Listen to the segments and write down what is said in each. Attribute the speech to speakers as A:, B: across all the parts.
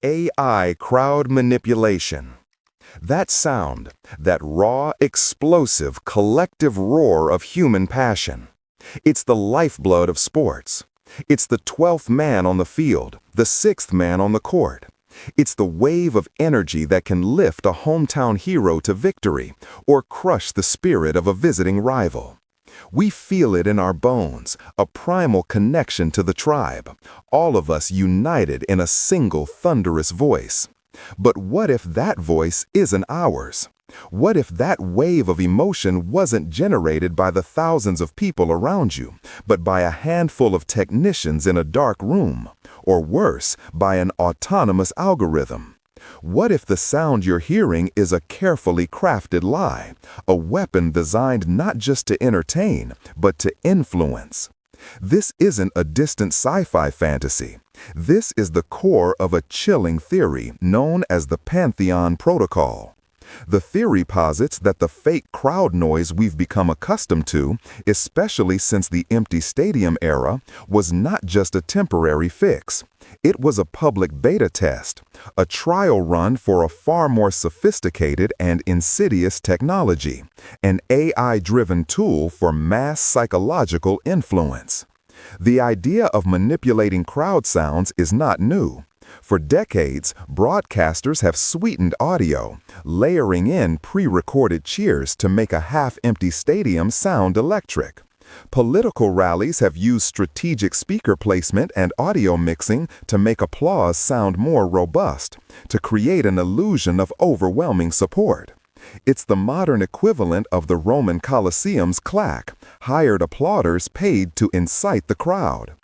A: AI crowd manipulation. That sound, that raw, explosive, collective roar of human passion. It's the lifeblood of sports. It's the 12th man on the field, the 6th man on the court. It's the wave of energy that can lift a hometown hero to victory or crush the spirit of a visiting rival. We feel it in our bones, a primal connection to the tribe, all of us united in a single thunderous voice. But what if that voice isn't ours? What if that wave of emotion wasn't generated by the thousands of people around you, but by a handful of technicians in a dark room? Or worse, by an autonomous algorithm? What if the sound you're hearing is a carefully crafted lie, a weapon designed not just to entertain, but to influence? This isn't a distant sci-fi fantasy. This is the core of a chilling theory known as the Pantheon Protocol. The theory posits that the fake crowd noise we've become accustomed to, especially since the empty stadium era, was not just a temporary fix. It was a public beta test, a trial run for a far more sophisticated and insidious technology, an AI-driven tool for mass psychological influence. The idea of manipulating crowd sounds is not new. For decades, broadcasters have sweetened audio, layering in pre-recorded cheers to make a half-empty stadium sound electric. Political rallies have used strategic speaker placement and audio mixing to make applause sound more robust, to create an illusion of overwhelming support. It's the modern equivalent of the Roman Colosseum's claque, hired applauders paid to incite the crowd.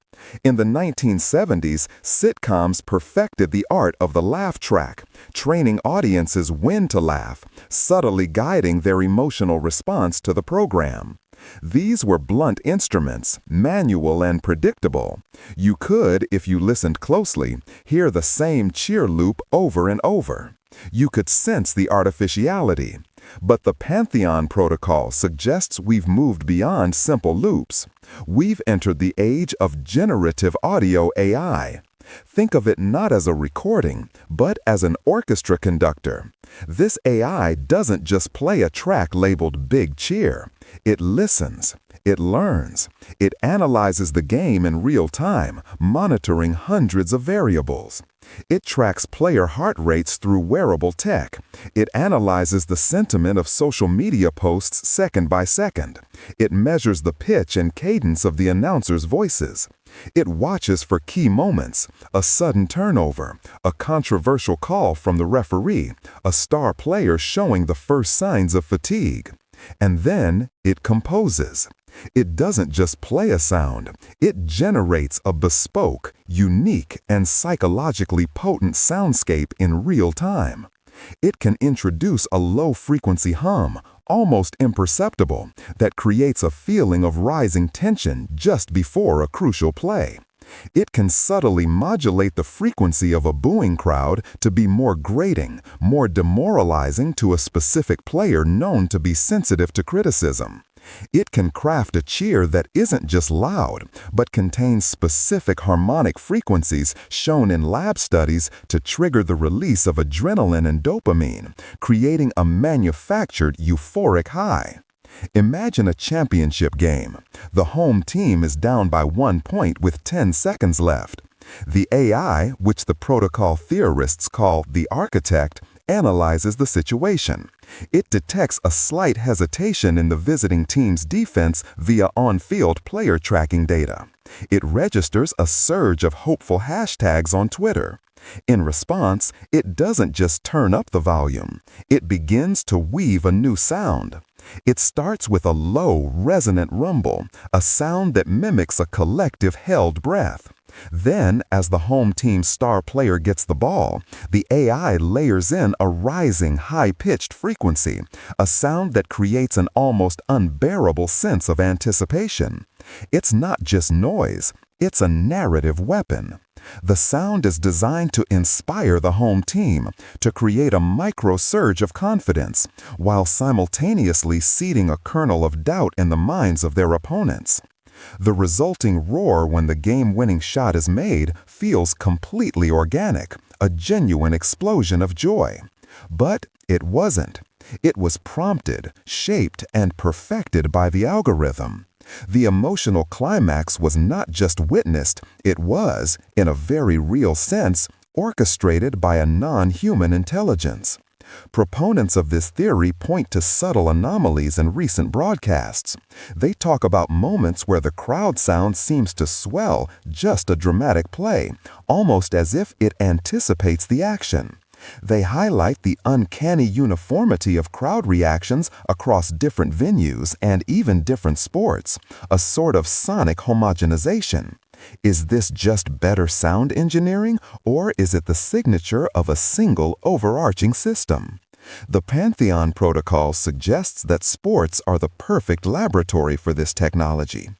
A: In the 1970s, sitcoms perfected the art of the laugh track, training audiences when to laugh, subtly guiding their emotional response to the program. These were blunt instruments, manual and predictable. You could, if you listened closely, hear the same cheer loop over and over. You could sense the artificiality. But the Pantheon Protocol suggests we've moved beyond simple loops. We've entered the age of generative audio AI. Think of it not as a recording, but as an orchestra conductor. This AI doesn't just play a track labeled Big Cheer. It listens. It learns. It analyzes the game in real time, monitoring hundreds of variables. It tracks player heart rates through wearable tech. It analyzes the sentiment of social media posts second by second. It measures the pitch and cadence of the announcers' voices. It watches for key moments, a sudden turnover, a controversial call from the referee, a star player showing the first signs of fatigue. And then it composes. It doesn't just play a sound, it generates a bespoke, unique, and psychologically potent soundscape in real time. It can introduce a low-frequency hum, almost imperceptible, that creates a feeling of rising tension just before a crucial play. It can subtly modulate the frequency of a booing crowd to be more grating, more demoralizing to a specific player known to be sensitive to criticism. It can craft a cheer that isn't just loud, but contains specific harmonic frequencies shown in lab studies to trigger the release of adrenaline and dopamine, creating a manufactured euphoric high. Imagine a championship game. The home team is down by 1 point with 10 seconds left. The AI, which the protocol theorists call the architect, analyzes the situation. It detects a slight hesitation in the visiting team's defense via on-field player tracking data. It registers a surge of hopeful hashtags on Twitter. In response, it doesn't just turn up the volume. It begins to weave a new sound. It starts with a low, resonant rumble, a sound that mimics a collective held breath. Then, as the home team's star player gets the ball, the AI layers in a rising, high-pitched frequency, a sound that creates an almost unbearable sense of anticipation. It's not just noise, it's a narrative weapon. The sound is designed to inspire the home team, to create a micro-surge of confidence, while simultaneously seeding a kernel of doubt in the minds of their opponents. The resulting roar when the game-winning shot is made feels completely organic, a genuine explosion of joy. But it wasn't. It was prompted, shaped, and perfected by the algorithm. The emotional climax was not just witnessed, it was, in a very real sense, orchestrated by a non-human intelligence. Proponents of this theory point to subtle anomalies in recent broadcasts. They talk about moments where the crowd sound seems to swell, just a dramatic play, almost as if it anticipates the action. They highlight the uncanny uniformity of crowd reactions across different venues and even different sports, a sort of sonic homogenization. Is this just better sound engineering, or is it the signature of a single overarching system? The Pantheon Protocol suggests that sports are the perfect laboratory for this technology.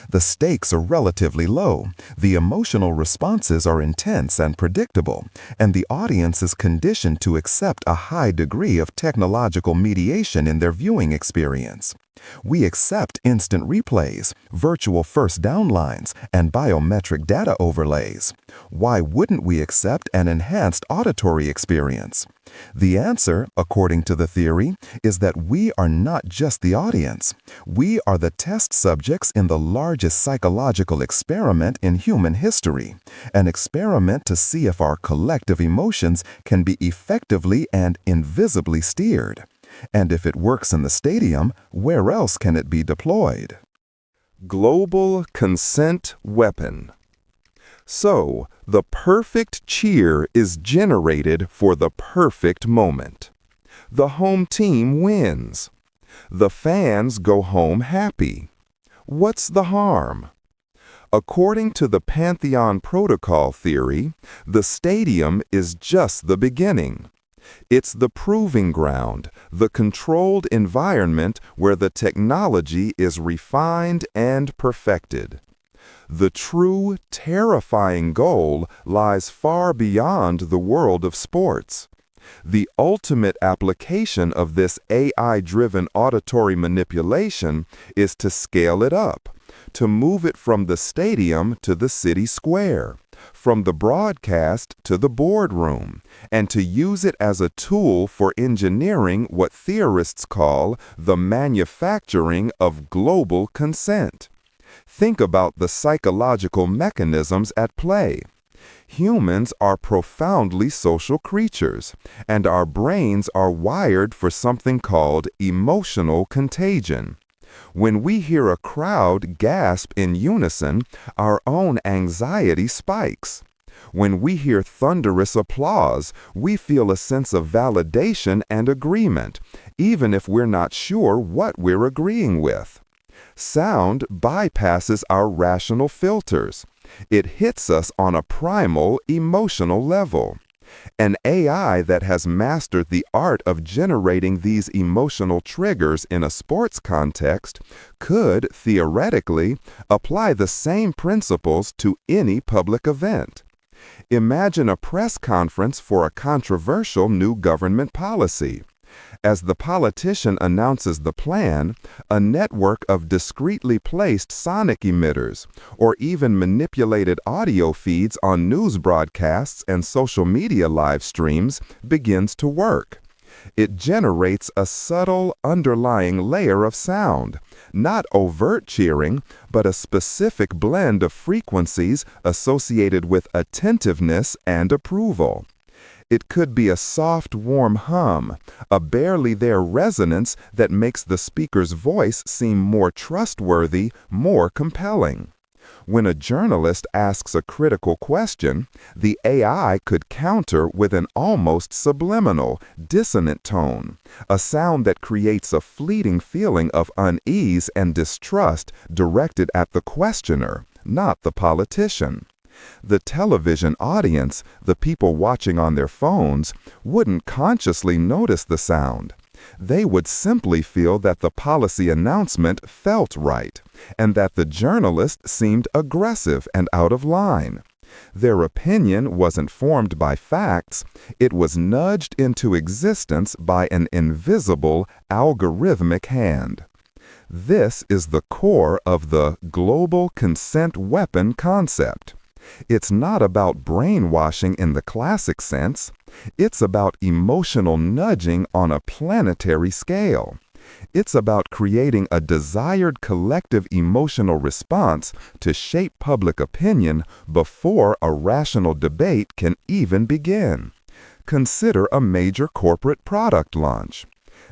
A: The stakes are relatively low, the emotional responses are intense and predictable, and the audience is conditioned to accept a high degree of technological mediation in their viewing experience. We accept instant replays, virtual first down lines, and biometric data overlays. Why wouldn't we accept an enhanced auditory experience? The answer, according to the theory, is that we are not just the audience. We are the test subjects in the largest psychological experiment in human history, an experiment to see if our collective emotions can be effectively and invisibly steered. And if it works in the stadium, where else can it be deployed? Global consent weapon. So, the perfect cheer is generated for the perfect moment. The home team wins. The fans go home happy. What's the harm? According to the Pantheon Protocol theory, the stadium is just the beginning. It's the proving ground, the controlled environment where the technology is refined and perfected. The true, terrifying goal lies far beyond the world of sports. The ultimate application of this AI-driven auditory manipulation is to scale it up, to move it from the stadium to the city square, from the broadcast to the boardroom, and to use it as a tool for engineering what theorists call the manufacturing of global consent. Think about the psychological mechanisms at play. Humans are profoundly social creatures, and our brains are wired for something called emotional contagion. When we hear a crowd gasp in unison, our own anxiety spikes. When we hear thunderous applause, we feel a sense of validation and agreement, even if we're not sure what we're agreeing with. Sound bypasses our rational filters. It hits us on a primal, emotional level. An AI that has mastered the art of generating these emotional triggers in a sports context could, theoretically, apply the same principles to any public event. Imagine a press conference for a controversial new government policy. As the politician announces the plan, a network of discreetly placed sonic emitters, or even manipulated audio feeds on news broadcasts and social media live streams, begins to work. It generates a subtle underlying layer of sound, not overt cheering, but a specific blend of frequencies associated with attentiveness and approval. It could be a soft, warm hum, a barely there resonance that makes the speaker's voice seem more trustworthy, more compelling. When a journalist asks a critical question, the AI could counter with an almost subliminal, dissonant tone, a sound that creates a fleeting feeling of unease and distrust directed at the questioner, not the politician. The television audience, the people watching on their phones, wouldn't consciously notice the sound. They would simply feel that the policy announcement felt right, and that the journalist seemed aggressive and out of line. Their opinion wasn't formed by facts, it was nudged into existence by an invisible, algorithmic hand. This is the core of the global consent weapon concept. It's not about brainwashing in the classic sense. It's about emotional nudging on a planetary scale. It's about creating a desired collective emotional response to shape public opinion before a rational debate can even begin. Consider a major corporate product launch.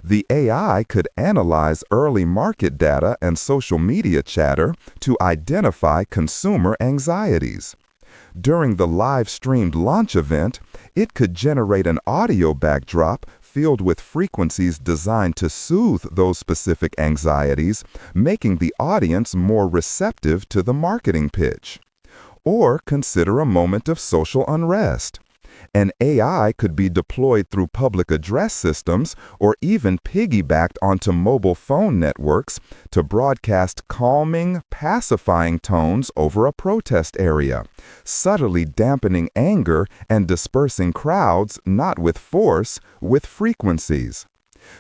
A: The AI could analyze early market data and social media chatter to identify consumer anxieties. During the live-streamed launch event, it could generate an audio backdrop filled with frequencies designed to soothe those specific anxieties, making the audience more receptive to the marketing pitch. Or consider a moment of social unrest. An AI could be deployed through public address systems or even piggybacked onto mobile phone networks to broadcast calming, pacifying tones over a protest area, subtly dampening anger and dispersing crowds not with force, with frequencies.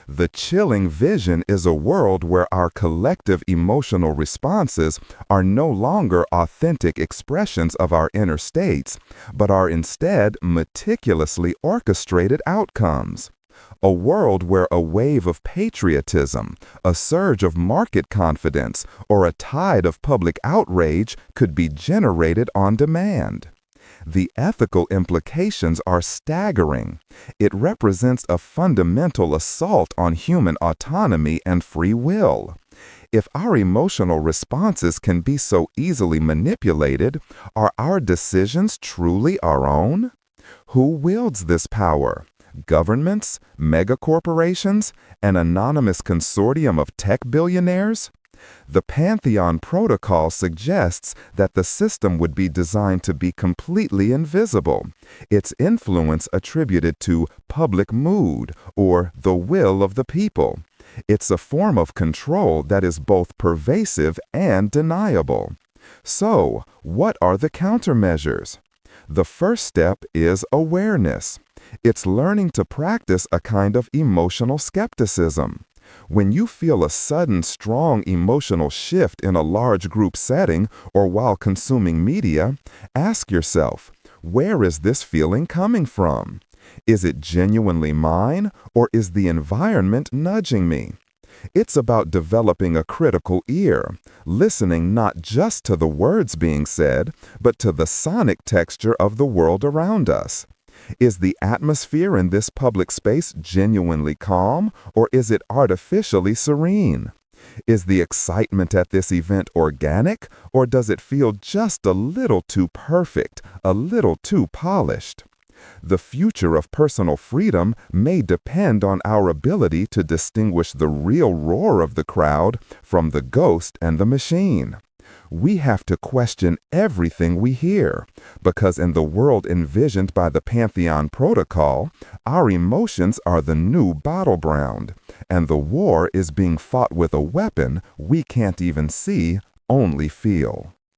A: The chilling vision is a world where our collective emotional responses are no longer authentic expressions of our inner states, but are instead meticulously orchestrated outcomes. A world where a wave of patriotism, a surge of market confidence, or a tide of public outrage could be generated on demand. The ethical implications are staggering. It represents a fundamental assault on human autonomy and free will. If our emotional responses can be so easily manipulated, are our decisions truly our own? Who wields this power? Governments, megacorporations, an anonymous consortium of tech billionaires? The Pantheon Protocol suggests that the system would be designed to be completely invisible, its influence attributed to public mood or the will of the people. It's a form of control that is both pervasive and deniable. So, what are the countermeasures? The first step is awareness. It's learning to practice a kind of emotional skepticism. When you feel a sudden, strong emotional shift in a large group setting or while consuming media, ask yourself, where is this feeling coming from? Is it genuinely mine, or is the environment nudging me? It's about developing a critical ear, listening not just to the words being said, but to the sonic texture of the world around us. Is the atmosphere in this public space genuinely calm, or is it artificially serene? Is the excitement at this event organic, or does it feel just a little too perfect, a little too polished? The future of personal freedom may depend on our ability to distinguish the real roar of the crowd from the ghost and the machine. We have to question everything we hear, because in the world envisioned by the Pantheon Protocol, our emotions are the new battleground, and the war is being fought with a weapon we can't even see, only feel.